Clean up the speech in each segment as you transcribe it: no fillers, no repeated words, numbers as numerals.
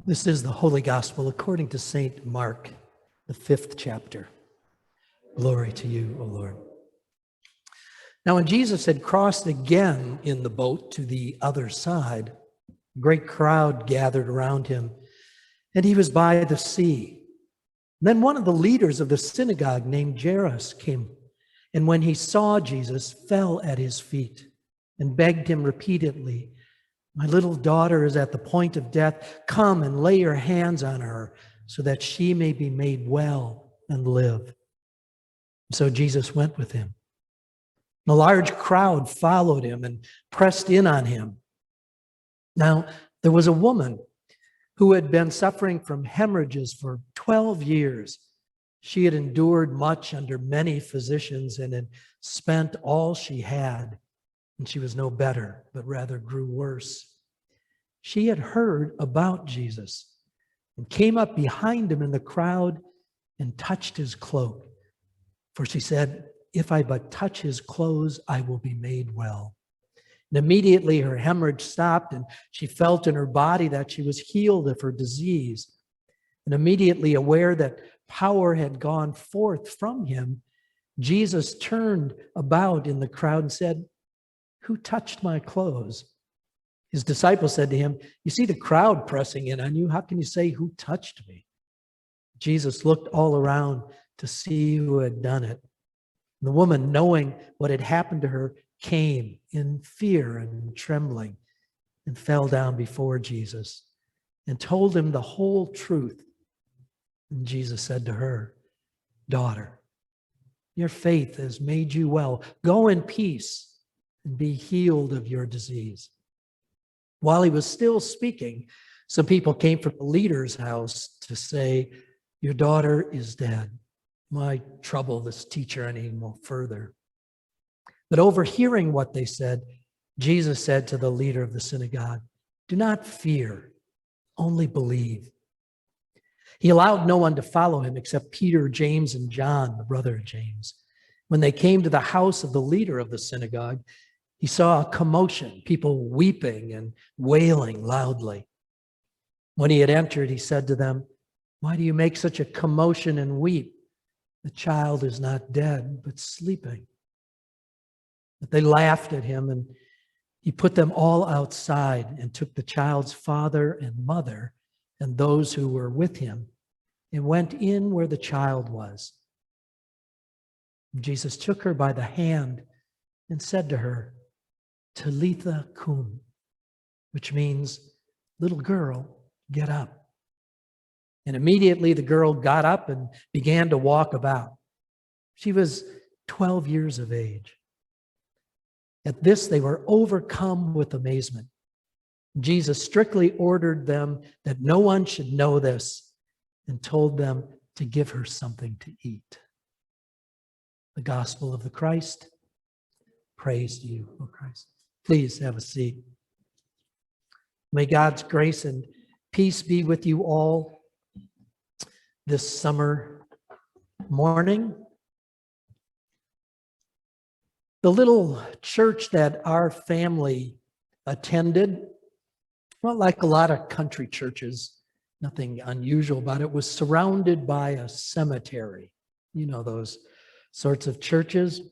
This is the Holy Gospel according to St. Mark, the 5th chapter. Glory to you, O Lord. Now, when Jesus had crossed again in the boat to the other side, a great crowd gathered around him, and he was by the sea. Then one of the leaders of the synagogue named Jairus came, and when he saw Jesus, fell at his feet and begged him repeatedly, "My little daughter is at the point of death. Come and lay your hands on her so that she may be made well and live." So Jesus went with him. A large crowd followed him and pressed in on him. Now, there was a woman who had been suffering from hemorrhages for 12 years. She had endured much under many physicians and had spent all she had, and she was no better, but rather grew worse. She had heard about Jesus and came up behind him in the crowd and touched his cloak. For she said, "If I but touch his clothes, I will be made well." And immediately her hemorrhage stopped, and she felt in her body that she was healed of her disease. And immediately aware that power had gone forth from him, Jesus turned about in the crowd and said, "Who touched my clothes?" His disciples said to him, "You see the crowd pressing in on you. How can you say, 'Who touched me?'" Jesus looked all around to see who had done it. The woman, knowing what had happened to her, came in fear and trembling and fell down before Jesus and told him the whole truth. And Jesus said to her, "Daughter, your faith has made you well. Go in peace and be healed of your disease." While he was still speaking, some people came from the leader's house to say, "Your daughter is dead. Why trouble this teacher any more further?" But overhearing what they said, Jesus said to the leader of the synagogue, "Do not fear, only believe." He allowed no one to follow him except Peter, James, and John, the brother of James. When they came to the house of the leader of the synagogue, he saw a commotion, people weeping and wailing loudly. When he had entered, he said to them, "Why do you make such a commotion and weep? The child is not dead, but sleeping." But they laughed at him, and he put them all outside and took the child's father and mother and those who were with him and went in where the child was. Jesus took her by the hand and said to her, "Talitha cum," which means, "Little girl, get up." And immediately the girl got up and began to walk about. She was 12 years of age. At this, they were overcome with amazement. Jesus strictly ordered them that no one should know this and told them to give her something to eat. The gospel of the Christ. Praise to you, O Christ. Please have a seat. May God's grace and peace be with you all this summer morning. The little church that our family attended, well, like a lot of country churches, nothing unusual about it, was surrounded by a cemetery. You know those sorts of churches.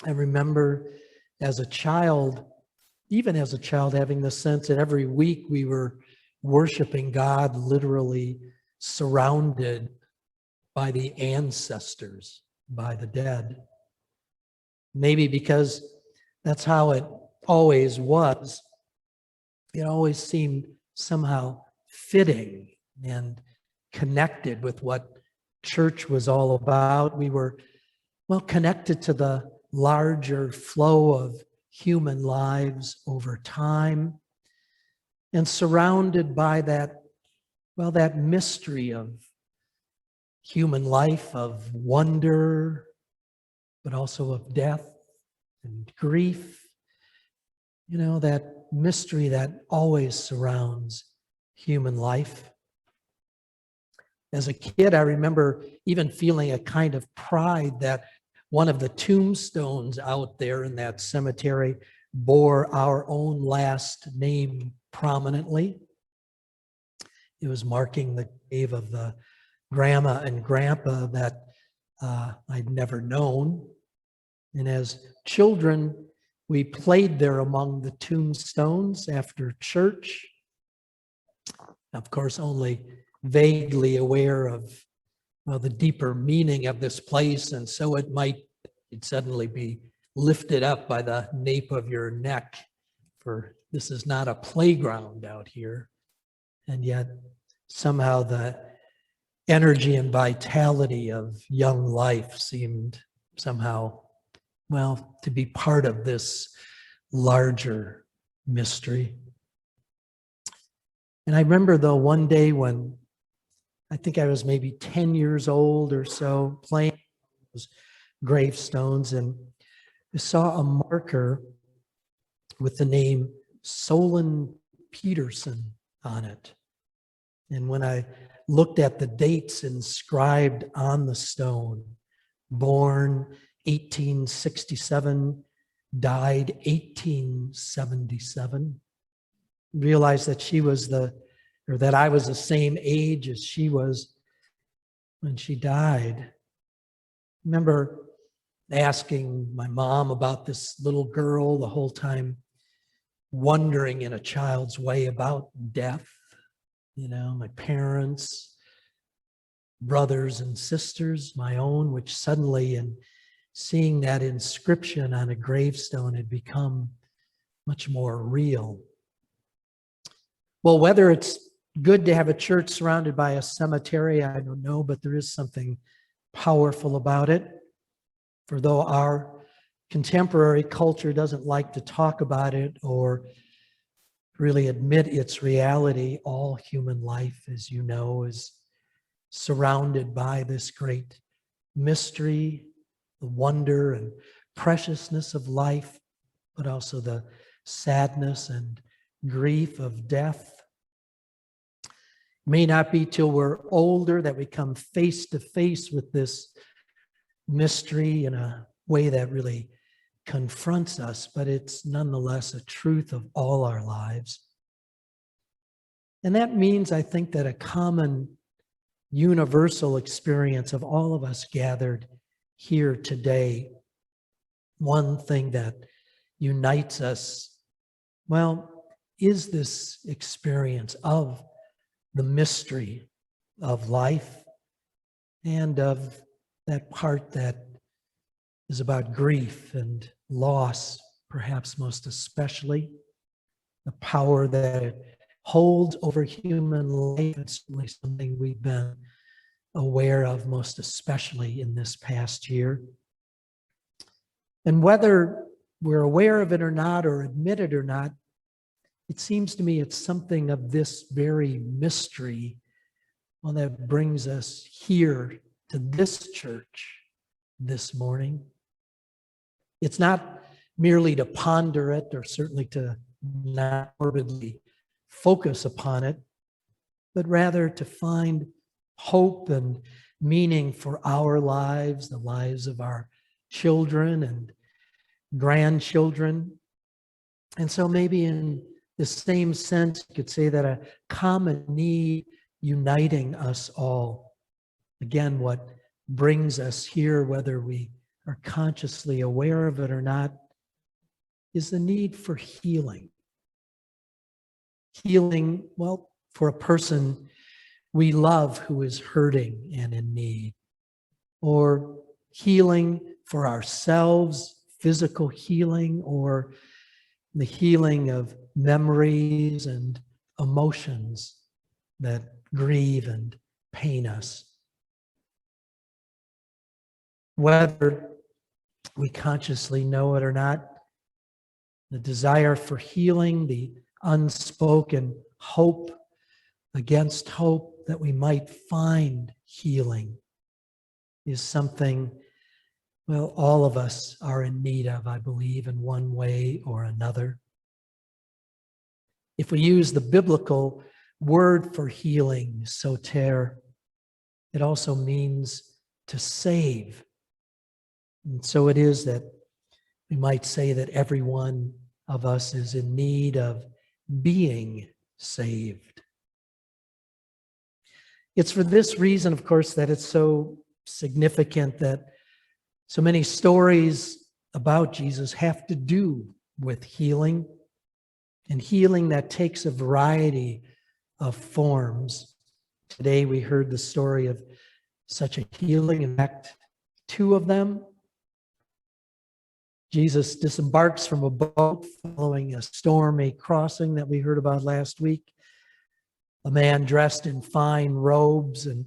I remember as a child, even as a child, having the sense that every week we were worshiping God, literally surrounded by the ancestors, by the dead. Maybe because that's how it always was. It always seemed somehow fitting and connected with what church was all about. We were, well, connected to the larger flow of human lives over time and surrounded by that, well, that mystery of human life, of wonder, but also of death and grief. You know, that mystery that always surrounds human life. As a kid, I remember even feeling a kind of pride that one of the tombstones out there in that cemetery bore our own last name prominently. It was marking the grave of the grandma and grandpa that I'd never known. And as children, we played there among the tombstones after church. Of course, only vaguely aware of the deeper meaning of this place, and so it'd suddenly be lifted up by the nape of your neck, for this is not a playground out here. And yet somehow the energy and vitality of young life seemed somehow, to be part of this larger mystery. And I remember, though, one day when I think I was maybe 10 years old or so, playing those gravestones, and I saw a marker with the name Solon Peterson on it. And when I looked at the dates inscribed on the stone, born 1867, died 1877, realized that that I was the same age as she was when she died. I remember asking my mom about this little girl the whole time, wondering in a child's way about death. My parents, brothers and sisters, my own, which suddenly, in seeing that inscription on a gravestone, had become much more real. Well, whether it's good to have a church surrounded by a cemetery, I don't know, but there is something powerful about it. For though our contemporary culture doesn't like to talk about it or really admit its reality, all human life, as you know, is surrounded by this great mystery, the wonder and preciousness of life, but also the sadness and grief of death. It may not be till we're older that we come face to face with this mystery in a way that really confronts us, but it's nonetheless a truth of all our lives. And that means, I think, that a common universal experience of all of us gathered here today, one thing that unites us, is this experience of the mystery of life and of that part that is about grief and loss, perhaps most especially, the power that it holds over human life. It's certainly something we've been aware of most especially in this past year. And whether we're aware of it or not, or admit it or not, it seems to me it's something of this very mystery that brings us here to this church this morning. It's not merely to ponder it, or certainly to not morbidly focus upon it, but rather to find hope and meaning for our lives, the lives of our children and grandchildren. And so maybe in the same sense, you could say that a common need uniting us all. Again, what brings us here, whether we are consciously aware of it or not, is the need for healing. Healing, for a person we love who is hurting and in need, or healing for ourselves, physical healing, or the healing of memories and emotions that grieve and pain us. Whether we consciously know it or not, the desire for healing, the unspoken hope against hope that we might find healing, is something, all of us are in need of, I believe, in one way or another. If we use the biblical word for healing, soter, it also means to save. And so it is that we might say that every one of us is in need of being saved. It's for this reason, of course, that it's so significant that so many stories about Jesus have to do with healing, and healing that takes a variety of forms. Today we heard the story of such a healing. In fact, two of them. Jesus disembarks from a boat following a stormy crossing that we heard about last week. A man dressed in fine robes and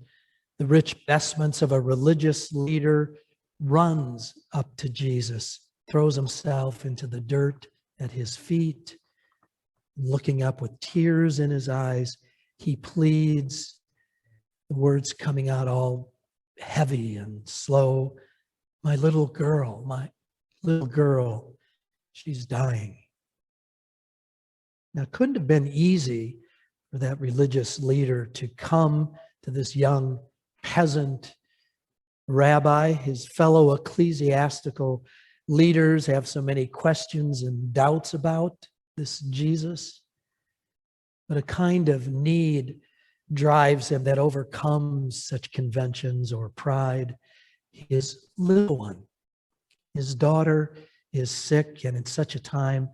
the rich vestments of a religious leader runs up to Jesus, throws himself into the dirt at his feet. Looking up with tears in his eyes, he pleads, the words coming out all heavy and slow, my little girl, she's dying. Now, it couldn't have been easy for that religious leader to come to this young peasant rabbi. His fellow ecclesiastical leaders have so many questions and doubts about this Jesus. But a kind of need drives him that overcomes such conventions or pride. His little one, his daughter, is sick, and in such a time,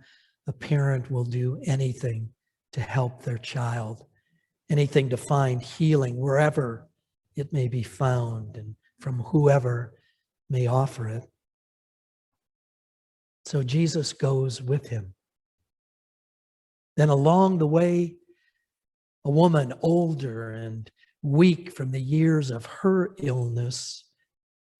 a parent will do anything to help their child, anything to find healing wherever it may be found and from whoever may offer it. So Jesus goes with him. Then along the way, a woman older and weak from the years of her illness,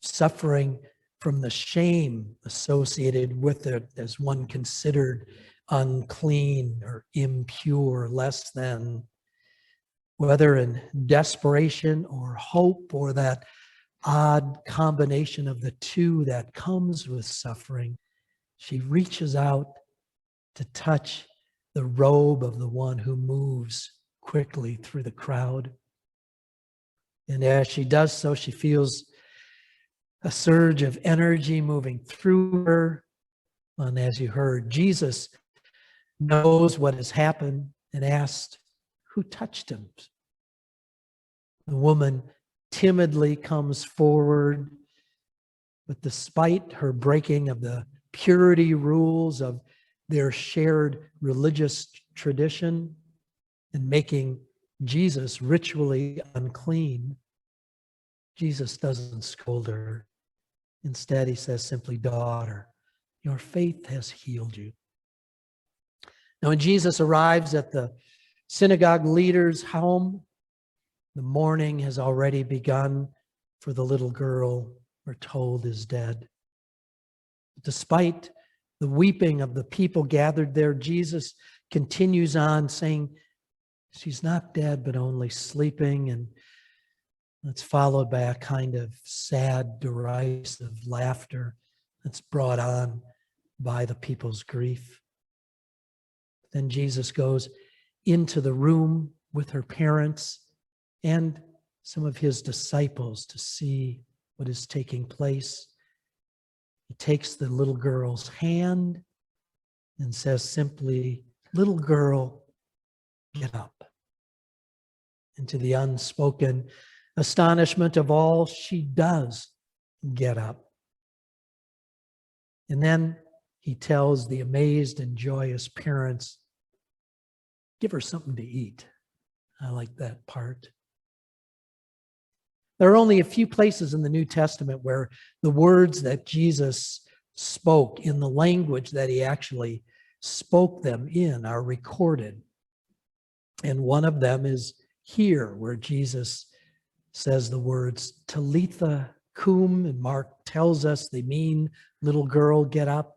suffering from the shame associated with it as one considered unclean or impure, less than, whether in desperation or hope or that odd combination of the two that comes with suffering, she reaches out to touch the robe of the one who moves quickly through the crowd. And as she does so, she feels a surge of energy moving through her. And as you heard, Jesus knows what has happened and asked, who touched him? The woman timidly comes forward, but despite her breaking of the purity rules of their shared religious tradition and making Jesus ritually unclean, Jesus doesn't scold her. Instead, he says simply, daughter, your faith has healed you. Now, when Jesus arrives at the synagogue leader's home, the mourning has already begun for the little girl we're told is dead. Despite the weeping of the people gathered there, Jesus continues on saying, she's not dead, but only sleeping. And that's followed by a kind of sad, derisive laughter that's brought on by the people's grief. Then Jesus goes into the room with her parents and some of his disciples to see what is taking place. He takes the little girl's hand and says simply, little girl, get up. And to the unspoken astonishment of all, she does get up. And then he tells the amazed and joyous parents, give her something to eat. I like that part. There are only a few places in the New Testament where the words that Jesus spoke in the language that he actually spoke them in are recorded. And one of them is here, where Jesus says the words Talitha cum, and Mark tells us they mean little girl, get up.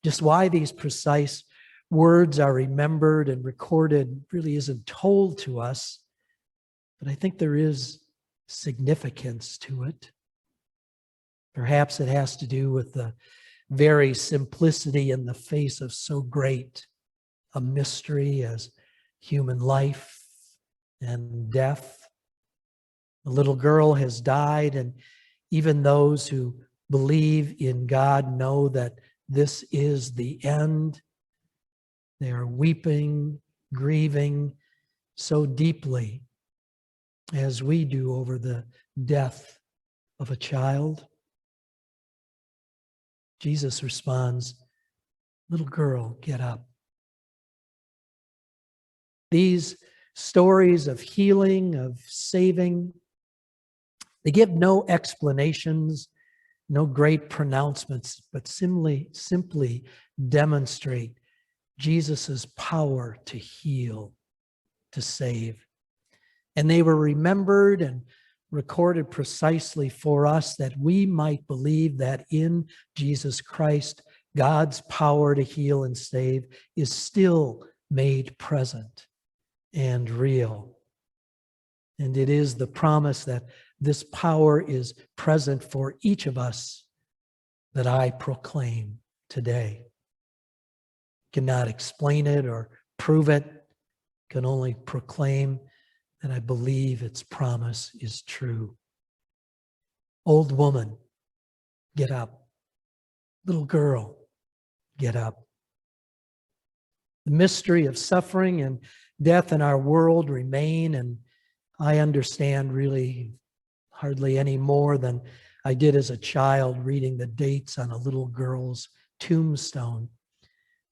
Just why these precise words are remembered and recorded really isn't told to us, but I think there is significance to it. Perhaps it has to do with the very simplicity in the face of so great a mystery as human life and death. The little girl has died, and even those who believe in God know that this is the end. They are weeping, grieving so deeply as we do over the death of a child. Jesus responds, "Little girl, get up." These stories of healing, of saving, they give no explanations, no great pronouncements, but simply demonstrate Jesus' power to heal, to save. And they were remembered and recorded precisely for us that we might believe that in Jesus Christ, God's power to heal and save is still made present and real. And it is the promise that this power is present for each of us that I proclaim today. Cannot explain it or prove it, can only proclaim that I believe its promise is true. Old woman, get up. Little girl, get up. The mystery of suffering and death in our world remain, and I understand really hardly any more than I did as a child reading the dates on a little girl's tombstone.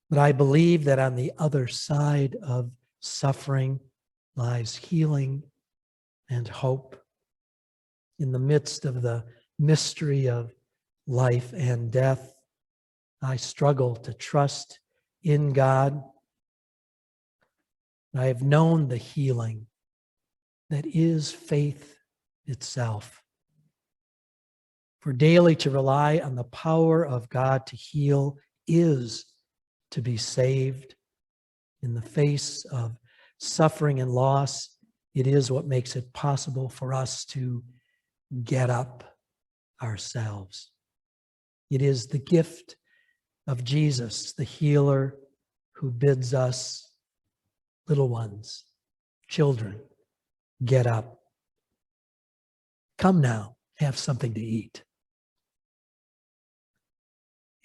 But I believe that on the other side of suffering lies healing and hope. In the midst of the mystery of life and death, I struggle to trust in God. I have known the healing that is faith itself. For daily to rely on the power of God to heal is to be saved. In the face of suffering and loss, it is what makes it possible for us to get up ourselves. It is the gift of Jesus, the healer, who bids us, little ones, children, get up. Come now, have something to eat.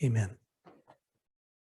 Amen.